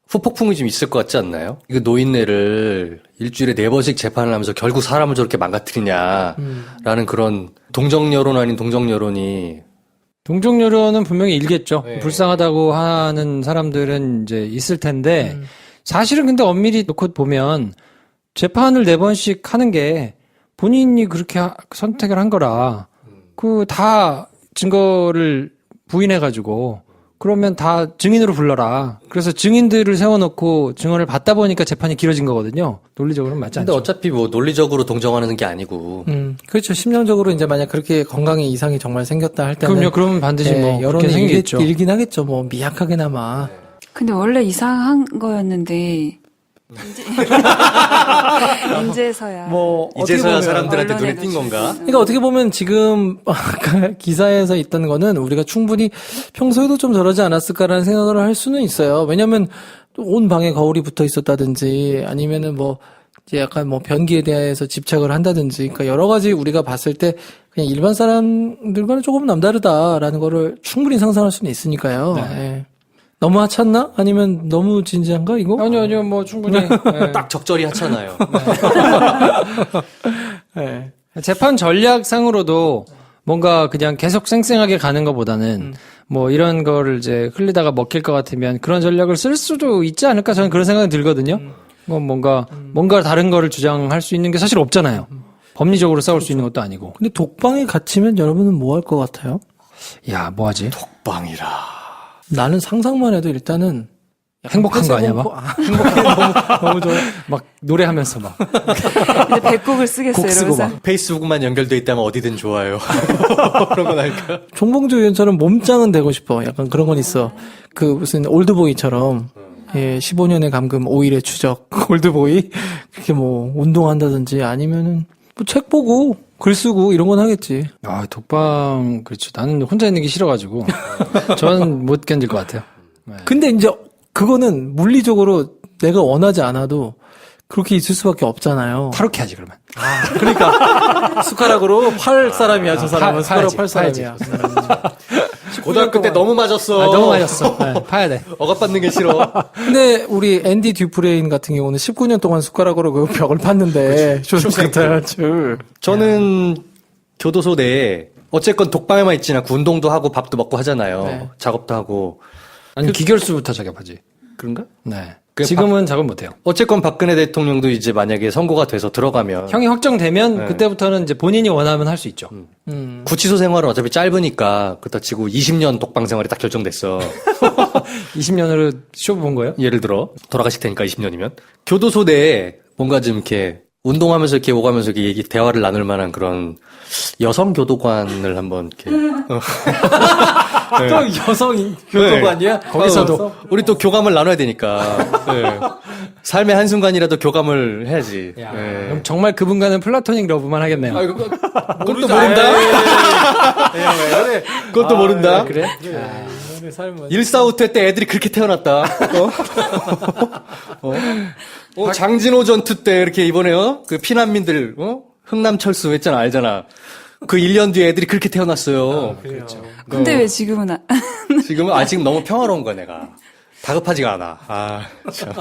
후폭풍이 좀 있을 것 같지 않나요? 이거 노인네를 일주일에 4번씩 재판을 하면서 결국 사람을 저렇게 망가뜨리냐라는 그런 동정 여론 아닌 동정 여론이 동정 여론은 분명히 일겠죠. 네. 불쌍하다고 하는 사람들은 이제 있을 텐데 사실은 근데 엄밀히 놓고 보면 재판을 4번씩 하는 게 본인이 그렇게 선택을 한 거라 그 다 증거를 부인해가지고 그러면 다 증인으로 불러라. 그래서 증인들을 세워놓고 증언을 받다 보니까 재판이 길어진 거거든요. 논리적으로는 맞지 근데 않죠. 어차피 뭐 논리적으로 동정하는 게 아니고 그렇죠. 심정적으로 이제 만약 그렇게 건강에 이상이 정말 생겼다 할 때는 그럼요. 그러면 반드시 뭐 그렇게 여론이 생기겠죠. 일긴 하겠죠. 뭐 미약하게나마. 근데 원래 이상한 거였는데 이제서야 뭐 이제서야 어떻게 보면 사람들한테 눈에 띈 언론에도 건가? 그러니까 어떻게 보면 지금 기사에서 있던 거는 우리가 충분히 평소에도 좀 저러지 않았을까라는 생각을 할 수는 있어요. 왜냐하면 온 방에 거울이 붙어 있었다든지 아니면은 뭐 이제 약간 뭐 변기에 대해서 집착을 한다든지 그러니까 여러 가지 우리가 봤을 때 그냥 일반 사람들과는 조금 남다르다라는 거를 충분히 상상할 수는 있으니까요. 예. 너무 하찮나? 아니면 너무 진지한가 이거? 아니요, 뭐 충분히. 예. 딱 적절히 하잖아요. 예. 재판 전략상으로도 뭔가 그냥 계속 쌩쌩하게 가는 것보다는 뭐 이런 거를 이제 흘리다가 먹힐 것 같으면 그런 전략을 쓸 수도 있지 않을까 저는 그런 생각이 들거든요. 뭐 뭔가 다른 거를 주장할 수 있는 게 사실 없잖아요. 법리적으로 싸울 수 있는 것도 아니고. 근데 독방에 갇히면 여러분은 뭐 할 것 같아요? 야, 뭐 하지? 독방이라. 나는 상상만 해도 일단은 행복한 거 아니야, 막? 행복해. 너무 좋아. 막 노래하면서 막. 근데 배꼽을 쓰겠어요. 곡 쓰고 이러면서. 막. 페이스북만 연결돼 있다면 어디든 좋아요. 그런 건 할까? 종봉주 의원처럼 몸짱은 되고 싶어. 약간 그런 건 있어. 그 무슨 올드보이처럼 15년의 감금 5일의 추적 올드보이 그렇게 뭐 운동한다든지 아니면은 뭐 책 보고 글 쓰고 이런 건 하겠지. 아, 독방, 그렇죠. 나는 혼자 있는 게 싫어가지고. 저는 못 견딜 것 같아요. 네. 근데 이제 그거는 물리적으로 내가 원하지 않아도 그렇게 있을 수밖에 없잖아요. 타로케 하지, 그러면. 그러니까 숟가락으로 팔 사람이야, 저 사람은. 숟가락 팔 파야지. 사람이야. 고등학교 때 너무 맞았어. 아, 너무 맞았어. 네, 파야 돼. 억압받는 게 싫어. 근데 우리 앤디 듀프레인 같은 경우는 19년 동안 숟가락으로 그 벽을 팠는데 쇼생크탈 줄. 저는 교도소 내에 어쨌건 독방에만 있진 않고 운동도 하고 밥도 먹고 하잖아요. 네. 작업도 하고. 아니, 기결수부터 작업하지. 그런가? 네. 그 지금은 작업 못해요. 어쨌건 박근혜 대통령도 이제 만약에 선고가 돼서 들어가면 형이 확정되면 네. 그때부터는 이제 본인이 원하면 할 수 있죠. 구치소 생활은 어차피 짧으니까 그렇다 치고 20년 독방 생활이 딱 결정됐어. 20년으로 쇼 본 거예요? 예를 들어 돌아가실 테니까 20년이면 교도소 내에 뭔가 좀 이렇게 운동하면서 이렇게 오가면서 이렇게 대화를 나눌 만한 그런 여성 교도관을 한번 이렇게 또 여성 교도관이야? 거기서도. 우리 또 교감을 나눠야 되니까 네. 삶의 한순간이라도 교감을 해야지. 야, 네. 그럼 정말 그분과는 플라토닉 러브만 하겠네요. 그것도 모른다. 그것도 모른다. 그래? 일사후퇴 때 애들이 그렇게 태어났다. 장진호 전투 때 이렇게 이번에요. 그 피난민들 흥남철수 했잖아, 알잖아. 그 1년 뒤에 애들이 그렇게 태어났어요. 그렇죠. 근데 왜 지금은 지금은 아직 너무 평화로운 거야, 내가. 다급하지가 않아. 아, 참.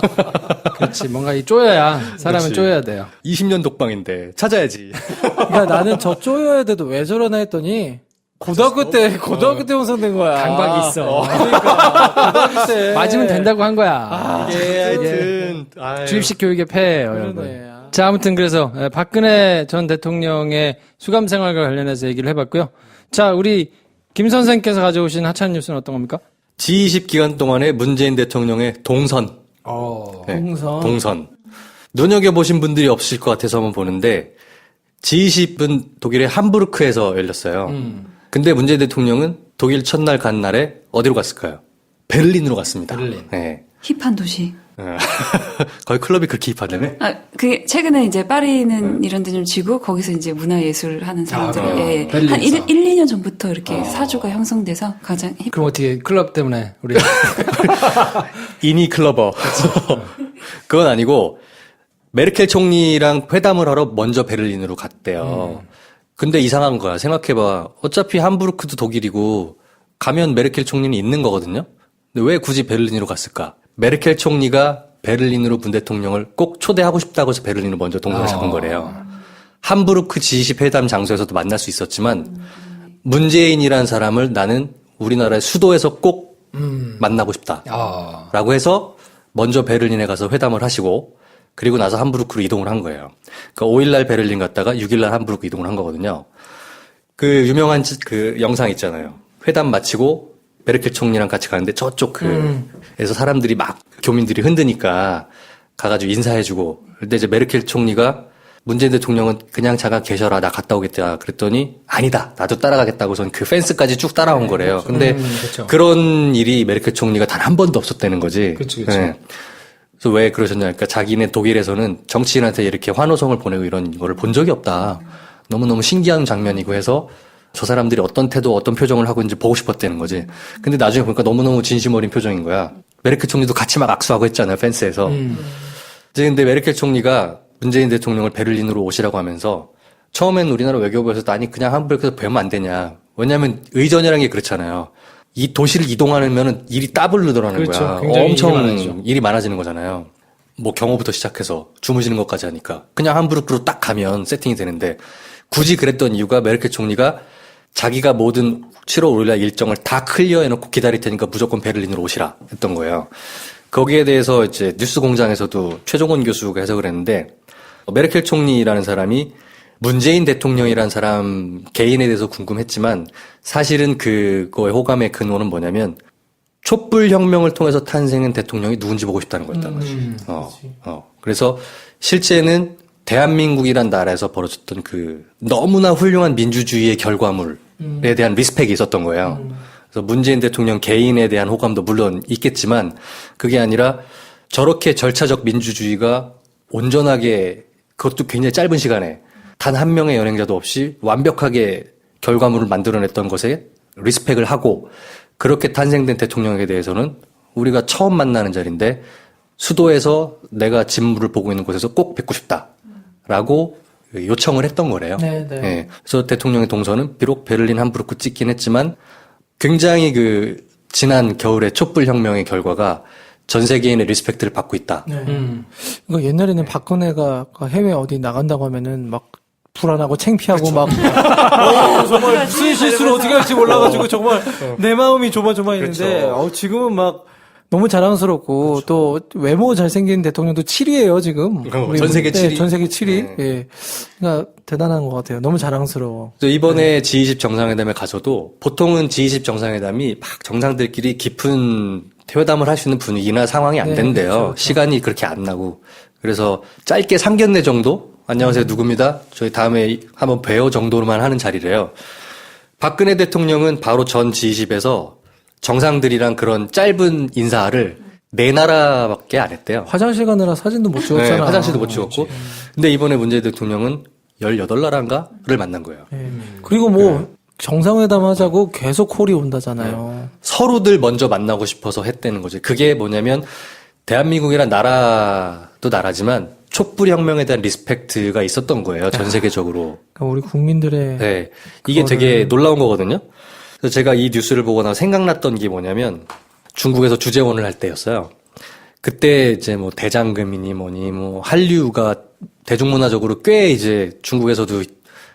그렇지. 뭔가 이 쪼여야 사람은 그렇지. 쪼여야 돼요. 20년 독방인데 찾아야지. 그러니까 나는 저 쪼여야 돼도 왜 저러나 했더니 고등학교 때 형성된 거야. 강박이 있어. 그러니까 고등학교 때 맞으면 된다고 한 거야. 이게 하여튼 아유. 주입식 교육의 폐예요, 여러분. 그러네. 자, 아무튼 그래서 박근혜 전 대통령의 수감 생활과 관련해서 얘기를 해봤고요. 자, 우리 김 선생께서 가져오신 하찮은 뉴스는 어떤 겁니까? G20 기간 동안에 문재인 대통령의 동선. 네, 동선. 눈여겨보신 분들이 없을 것 같아서 한번 보는데, G20은 독일의 함부르크에서 열렸어요. 근데 문재인 대통령은 독일 첫날 간 날에 어디로 갔을까요? 베를린으로 갔습니다. 베를린. 네. 힙한 도시. 거의 클럽이 그렇게 힙하다며? 아, 그게 최근에 이제 파리는 이런 데 좀 지고 거기서 이제 문화예술 하는 사람들이 예, 베를린에서. 한 1, 2년 전부터 이렇게 사주가 형성돼서 가장 힙. 그럼 어떻게 클럽 때문에 우리 이니 클러버. 그건 아니고, 메르켈 총리랑 회담을 하러 먼저 베를린으로 갔대요. 근데 이상한 거야. 생각해봐. 어차피 함부르크도 독일이고, 가면 메르켈 총리는 있는 거거든요? 근데 왜 굳이 베를린으로 갔을까? 메르켈 총리가 베를린으로 문 대통령을 꼭 초대하고 싶다고 해서 베를린으로 먼저 동선을 잡은 거래요. 함부르크 G20 회담 장소에서도 만날 수 있었지만, 문재인이라는 사람을 나는 우리나라의 수도에서 꼭 만나고 싶다. 라고 해서 먼저 베를린에 가서 회담을 하시고, 그리고 나서 함부르크로 이동을 한 거예요. 그러니까 5일날 베를린 갔다가 6일날 함부르크 이동을 한 거거든요. 그 유명한 그 영상 있잖아요. 회담 마치고 메르켈 총리랑 같이 가는데 저쪽 에서 사람들이 막 교민들이 흔드니까 가가지고 인사해주고, 근데 이제 메르켈 총리가 문재인 대통령은 그냥 잠깐 계셔라, 나 갔다 오겠다 그랬더니 아니다, 나도 따라가겠다고선 그 펜스까지 쭉 따라온 거래요. 근데 그쵸. 그런 일이 메르켈 총리가 단 한 번도 없었다는 거지. 그치. 네. 그래서 왜 그러셨냐? 그러니까 자기네 독일에서는 정치인한테 이렇게 환호성을 보내고 이런 거를 본 적이 없다. 너무너무 신기한 장면이고 해서 저 사람들이 어떤 태도, 어떤 표정을 하고 있는지 보고 싶었다는 거지. 근데 나중에 보니까 너무너무 진심 어린 표정인 거야. 메르켈 총리도 같이 막 악수하고 했잖아요, 펜스에서. 이제 근데 메르켈 총리가 문재인 대통령을 베를린으로 오시라고 하면서 처음엔 우리나라 외교부에서도 아니 그냥 함부르크에서 뵈면 안 되냐. 왜냐하면 의전이라는 게 그렇잖아요. 이 도시를 이동하면은 일이 따블로 늘어나는 그렇죠. 거야. 굉장히 일이 엄청 많아지죠. 일이 많아지는 거잖아요. 뭐 경호부터 시작해서 주무시는 것까지 하니까 그냥 함부르크로 딱 가면 세팅이 되는데 굳이 그랬던 이유가 메르켈 총리가 자기가 모든 7월 5일날 일정을 다 클리어해놓고 기다릴 테니까 무조건 베를린으로 오시라 했던 거예요. 거기에 대해서 이제 뉴스공장에서도 최종원 교수가 해석을 했는데 메르켈 총리라는 사람이 문재인 대통령이라는 사람 개인에 대해서 궁금했지만 사실은 그거의 호감의 근원은 뭐냐면 촛불혁명을 통해서 탄생한 대통령이 누군지 보고 싶다는 거였다는 거지. 그래서 실제는 대한민국이란 나라에서 벌어졌던 그 너무나 훌륭한 민주주의의 결과물에 대한 리스펙이 있었던 거예요. 그래서 문재인 대통령 개인에 대한 호감도 물론 있겠지만 그게 아니라 저렇게 절차적 민주주의가 온전하게 그것도 굉장히 짧은 시간에 단 한 명의 연행자도 없이 완벽하게 결과물을 만들어냈던 것에 리스펙을 하고 그렇게 탄생된 대통령에 대해서는 우리가 처음 만나는 자리인데 수도에서 내가 진무를 보고 있는 곳에서 꼭 뵙고 싶다라고 요청을 했던 거래요. 네, 네. 예. 그래서 대통령의 동선은 비록 베를린 함부르크 찍긴 했지만 굉장히 그 지난 겨울의 촛불혁명의 결과가 전 세계인의 리스펙트를 받고 있다. 네. 이거 옛날에는 박근혜가 해외 어디 나간다고 하면은 막 불안하고 창피하고 막 정말 무슨 실수를 어떻게 할지 몰라가지고 정말 내 마음이 조마조마했는데 지금은 막 너무 자랑스럽고 또 외모 잘생긴 대통령도 7위예요 지금. 전 세계 7위. 네, 전 세계 7위. 예, 그러니까 대단한 것 같아요. 너무 자랑스러워. 그래서 이번에 G20 정상회담에 가서도 보통은 G20 정상회담이 막 정상들끼리 깊은 회담을 할 수 있는 분위기나 상황이 안 네, 된대요. 그렇죠. 시간이 그렇게 안 나고. 그래서 짧게 상견례 정도? 안녕하세요, 누구입니다. 저희 다음에 한번 봬요 정도로만 하는 자리래요. 박근혜 대통령은 바로 전 G20에서 정상들이랑 그런 짧은 인사를 4나라밖에 안 했대요. 화장실 가느라 사진도 못 찍었잖아. 네, 화장실도 못 찍었고. 근데 이번에 문재인 대통령은 18나라인가를 만난 거예요. 예. 그리고 뭐 정상회담 하자고 계속 콜이 온다잖아요. 서로들 먼저 만나고 싶어서 했다는 거죠. 그게 뭐냐면 대한민국이란 나라도 나라지만 촛불혁명에 대한 리스펙트가 있었던 거예요. 전 세계적으로. 그러니까 우리 국민들의 네. 이게 되게 놀라운 거거든요. 그래서 제가 이 뉴스를 보고 나서 생각났던 게 뭐냐면 중국에서 주재원을 할 때였어요. 그때 이제 뭐 대장금이니 뭐니 뭐 한류가 대중문화적으로 꽤 이제 중국에서도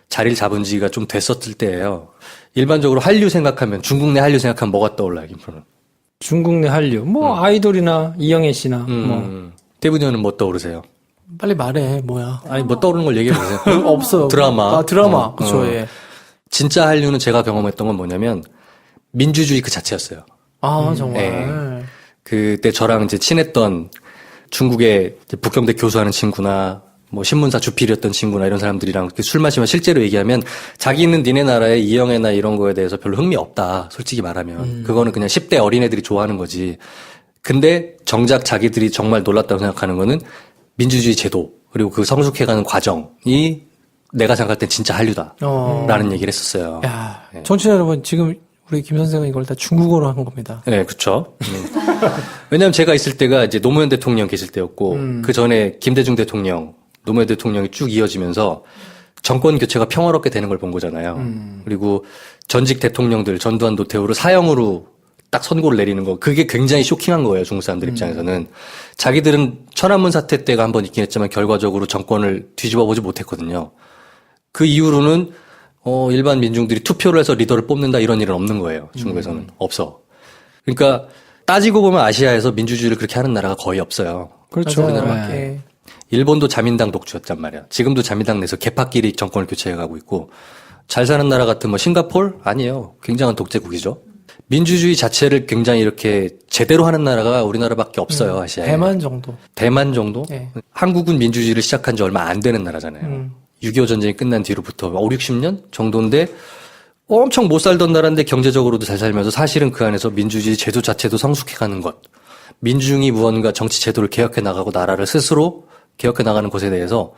자리를 잡은 지가 좀 됐었을 때예요. 일반적으로 한류 생각하면 중국 내 한류 생각하면 뭐가 떠올라요, 김프로는? 중국 내 한류, 뭐 아이돌이나 이영애 씨나 뭐 대부분은 뭐 떠오르세요? 빨리 말해 뭐야. 아니 뭐 떠오르는 걸 얘기해 보세요. 없어요. 드라마. 아 드라마. 그렇죠. 예. 진짜 한류는 제가 경험했던 건 뭐냐면 민주주의 그 자체였어요. 아 정말. 네. 그때 저랑 이제 친했던 중국의 이제 북경대 교수하는 친구나 뭐 신문사 주필이었던 친구나 이런 사람들이랑 이렇게 술 마시면 실제로 얘기하면 자기는 니네 나라의 이영애나 이런 거에 대해서 별로 흥미 없다. 솔직히 말하면. 그거는 그냥 10대 어린애들이 좋아하는 거지. 근데 정작 자기들이 정말 놀랐다고 생각하는 거는 민주주의 제도 그리고 그 성숙해가는 과정이 내가 생각할 땐 진짜 한류다라는 얘기를 했었어요. 야, 청취자 여러분 지금 우리 김 선생은 이걸 다 중국어로 한 겁니다. 네, 그렇죠. 왜냐하면 제가 있을 때가 이제 노무현 대통령 계실 때였고 그 전에 김대중 대통령, 노무현 대통령이 쭉 이어지면서 정권 교체가 평화롭게 되는 걸 본 거잖아요. 그리고 전직 대통령들 전두환, 노태우를 사형으로 딱 선고를 내리는 거 그게 굉장히 쇼킹한 거예요. 중국 사람들 입장에서는. 자기들은 천안문 사태 때가 한번 있긴 했지만 결과적으로 정권을 뒤집어 보지 못했거든요. 그 이후로는 일반 민중들이 투표를 해서 리더를 뽑는다 이런 일은 없는 거예요. 중국에서는. 없어. 그러니까 따지고 보면 아시아에서 민주주의를 그렇게 하는 나라가 거의 없어요. 그렇죠. 맞아요. 우리나라밖에. 예. 일본도 자민당 독주였단 말이야. 지금도 자민당 내에서 개파끼리 정권을 교체해가고 있고 잘 사는 나라 같은 뭐 싱가폴 아니에요. 굉장한 독재국이죠. 민주주의 자체를 굉장히 이렇게 제대로 하는 나라가 우리나라밖에 없어요. 아시아에. 대만 정도. 대만 정도? 예. 한국은 민주주의를 시작한 지 얼마 안 되는 나라잖아요. 6.25 전쟁이 끝난 뒤로부터 5, 60년 정도인데 엄청 못 살던 나라인데 경제적으로도 잘 살면서 사실은 그 안에서 민주주의 제도 자체도 성숙해가는 것. 민중이 무언가 정치 제도를 개혁해 나가고 나라를 스스로 개혁해 나가는 것에 대해서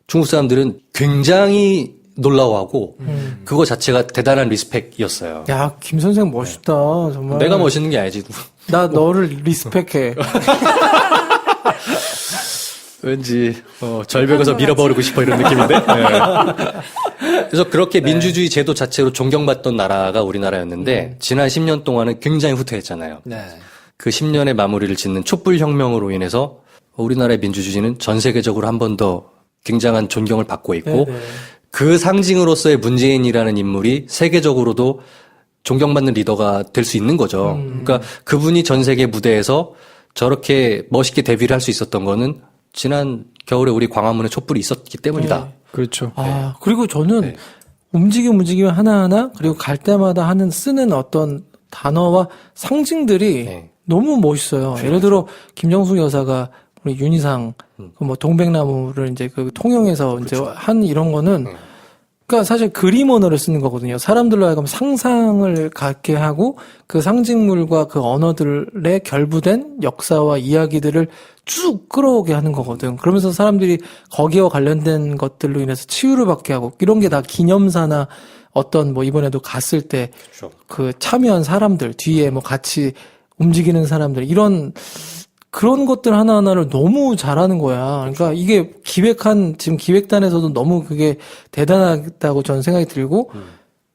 중국 사람들은 굉장히 놀라워하고 그거 자체가 대단한 리스펙이었어요. 야, 김 선생 멋있다. 정말. 내가 멋있는 게 아니지. 나 너를 리스펙해. 왠지 절벽에서 밀어버리고 싶어 이런 느낌인데. 네. 그래서 그렇게 민주주의 제도 자체로 존경받던 나라가 우리나라였는데 지난 10년 동안은 굉장히 후퇴했잖아요. 네. 그 10년의 마무리를 짓는 촛불혁명으로 인해서 우리나라의 민주주의는 전 세계적으로 한 번 더 굉장한 존경을 받고 있고 네네. 그 상징으로서의 문재인이라는 인물이 세계적으로도 존경받는 리더가 될 수 있는 거죠. 그러니까 그분이 전 세계 무대에서 저렇게 멋있게 데뷔를 할 수 있었던 거는 지난 겨울에 우리 광화문에 촛불이 있었기 때문이다. 네. 그렇죠. 아, 그리고 저는 네. 움직임 하나하나 그리고 갈 때마다 쓰는 어떤 단어와 상징들이 네. 너무 멋있어요. 예를 들어 김정숙 여사가 우리 윤희상 그 뭐 동백나무를 이제 그 통영에서 이제 한 이런 거는 그러니까 사실 그림 언어를 쓰는 거거든요. 사람들로 하여금 상상을 갖게 하고 그 상징물과 그 언어들에 결부된 역사와 이야기들을 쭉 끌어오게 하는 거거든. 그러면서 사람들이 거기와 관련된 것들로 인해서 치유를 받게 하고 이런 게 다 기념사나 어떤 뭐 이번에도 갔을 때 그 참여한 사람들 뒤에 뭐 같이 움직이는 사람들 이런 그런 것들 하나하나를 너무 잘하는 거야. 그러니까 이게 지금 기획단에서도 너무 그게 대단하다고 저는 생각이 들고,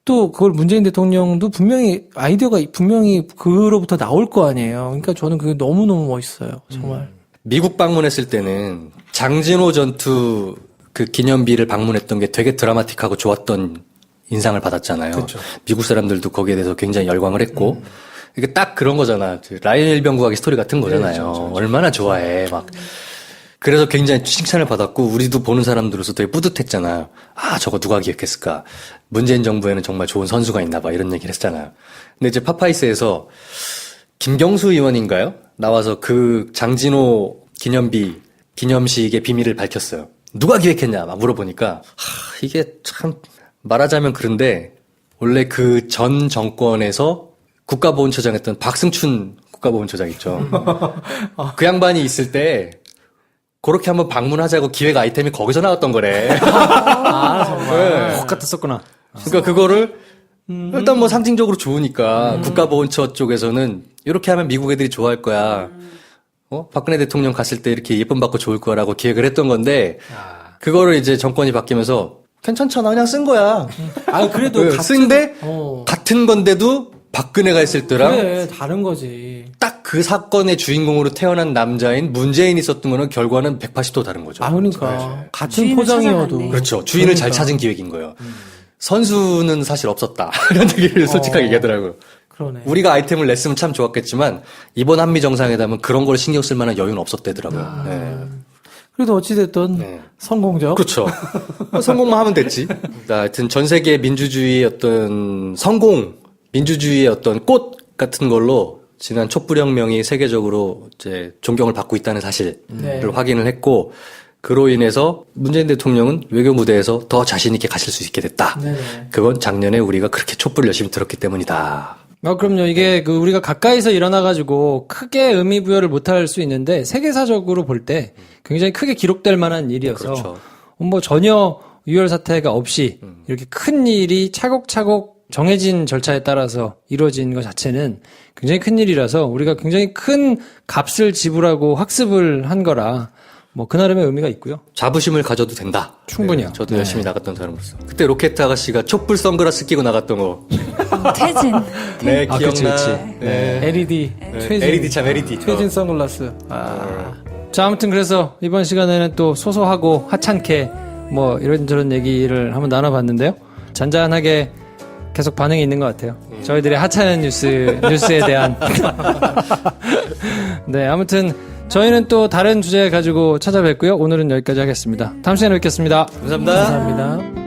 또 그걸 문재인 대통령도 분명히 아이디어가 분명히 그로부터 나올 거 아니에요. 그러니까 저는 그게 너무너무 멋있어요. 정말. 미국 방문했을 때는 장진호 전투 그 기념비를 방문했던 게 되게 드라마틱하고 좋았던 인상을 받았잖아요. 그쵸. 미국 사람들도 거기에 대해서 굉장히 열광을 했고, 이게 딱 그런 거잖아. 라이언 일병 구하기 스토리 같은 거잖아요. 얼마나 좋아해. 막. 그래서 굉장히 칭찬을 받았고, 우리도 보는 사람들로서 되게 뿌듯했잖아요. 아, 저거 누가 기획했을까. 문재인 정부에는 정말 좋은 선수가 있나 봐. 이런 얘기를 했잖아요. 근데 이제 파파이스에서 김경수 의원인가요? 나와서 그 장진호 기념식의 비밀을 밝혔어요. 누가 기획했냐? 막 물어보니까, 이게 참, 말하자면 그런데, 원래 그 전 정권에서 국가보훈처장 했던 박승춘 국가보훈처장 있죠. 그 양반이 있을 때 그렇게 한번 방문하자고 기획 아이템이 거기서 나왔던 거래. 정말. 혹 같았었구나. 그러니까 그거를 일단 뭐 상징적으로 좋으니까 국가보훈처 쪽에서는 이렇게 하면 미국 애들이 좋아할 거야. 박근혜 대통령 갔을 때 이렇게 예쁨 받고 좋을 거라고 기획을 했던 건데 그거를 이제 정권이 바뀌면서 괜찮잖아 그냥 쓴 거야. 그래도 쓴데 같은 건데도 박근혜가 했을 때랑 그래, 다른 거지. 딱 그 사건의 주인공으로 태어난 남자인 문재인이 썼던 거는 결과는 180도 다른 거죠. 그러니까. 같은 주인을 포장이어도. 찾아갔네. 그렇죠. 주인을 잘 그러니까. 찾은 기획인 거예요. 선수는 사실 없었다. 이런 얘기를 솔직하게 얘기하더라고요. 그러네. 우리가 아이템을 냈으면 참 좋았겠지만 이번 한미 정상회담은 그런 걸 신경 쓸 만한 여유는 없었대더라고요. 네. 그래도 어찌됐든 네. 성공적. 그렇죠. 성공만 하면 됐지. 하여튼 전 세계 민주주의의 어떤 성공, 민주주의의 어떤 꽃 같은 걸로 지난 촛불혁명이 세계적으로 이제 존경을 받고 있다는 사실을 네. 확인을 했고, 그로 인해서 문재인 대통령은 외교 무대에서 더 자신 있게 가실 수 있게 됐다. 네네. 그건 작년에 우리가 그렇게 촛불을 열심히 들었기 때문이다. 그럼요. 이게 그 우리가 가까이서 일어나가지고 크게 의미 부여를 못할 수 있는데 세계사적으로 볼 때 굉장히 크게 기록될 만한 일이어서 그렇죠. 뭐 전혀 유혈 사태가 없이 이렇게 큰 일이 차곡차곡 정해진 절차에 따라서 이루어진 것 자체는 굉장히 큰 일이라서 우리가 굉장히 큰 값을 지불하고 학습을 한 거라 뭐 그나름의 의미가 있고요. 자부심을 가져도 된다. 충분히요. 네, 저도 열심히 나갔던 사람으로서. 그때 로켓 아가씨가 촛불 선글라스 끼고 나갔던 거. 태진. 네, 아, 기억나. 그치, 그치. 네. LED. 최진. LED 참 LED. 최진 선글라스. 자, 아무튼 그래서 이번 시간에는 또 소소하고 하찮게 뭐 이런저런 얘기를 한번 나눠봤는데요. 잔잔하게 계속 반응이 있는 것 같아요. 저희들의 하찮은 뉴스에 대한. 네, 아무튼 저희는 또 다른 주제 가지고 찾아뵙고요. 오늘은 여기까지 하겠습니다. 다음 시간에 뵙겠습니다. 감사합니다. 감사합니다.